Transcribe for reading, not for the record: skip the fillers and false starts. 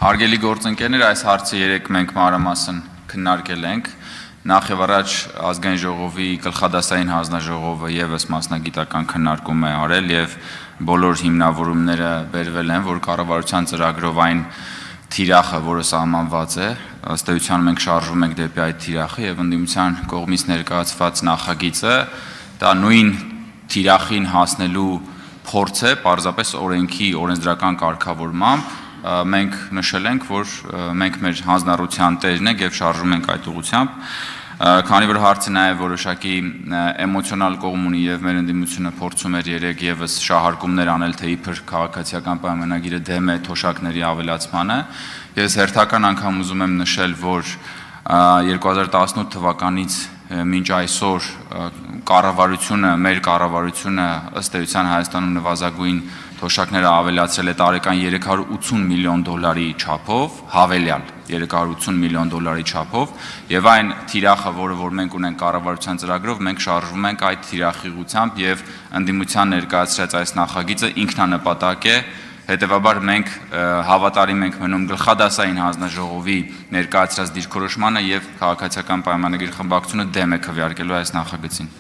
Հարգելի գործընկերներ, այս հարցը երեք մենք մանրամասն քննարկել ենք։ Նախ եւ առաջ ազգային ժողովի գլխադասային հանձնաժողովը եւս մասնագիտական քննարկում է արել եւ բոլոր հիմնավորումները բերվել են, որ կառավարության ծրագրով այն թիրախը, որը սահմանված է, ըստ էության մենք շարժվում ենք դեպի այդ թիրախը եւ ընդդիմության կողմից ներկայացված նախագիծը դա նույն թիրախին հասնելու փորձ է, պարզապես օրենքի օրենսդրական կարգավորմամբ մենք նշել ենք, որ մենք մեր հանձնառության տերն ենք եւ շարժվում ենք այդ ուղղությամբ, քանի որ հարցը նաեւ որոշակի էմոցիոնալ կողմ ունի եւ մեր ընդդիմությունը փորձում էր երեք եւս շահարկումներ անել, թե իբր քաղաքացիական պայմանագիրը դեմ է թոշակների ավելացմանը, ես հերթական անգամ ուզում եմ նշել, որ 2018 թվականից մինչ այսօր մեր կառավարությունը ըստ էության Հայաստանում նվազագույն թոշակները ավելացրել է տարեկան 380 միլիոն դոլարի չափով, հավելյալ 380 միլիոն դոլարի չափով, եւ այն թիրախը, որ մենք ունենք կառավարության ծրագրով, մենք շարժվում ենք այդ թիրախի ուղղությամբ եւ ընդդիմության ներկայացրած այս նախագիծը ինքնանպատակ է, հետեւաբար մենք հավատարիմ ենք մնում գլխադասային հանձնաժողովի ներկայացրած դիրքորոշմանը եւ քաղաքացիական պայմանագիր խմբակցությունը դեմ է քվեարկելու այս նախագծին։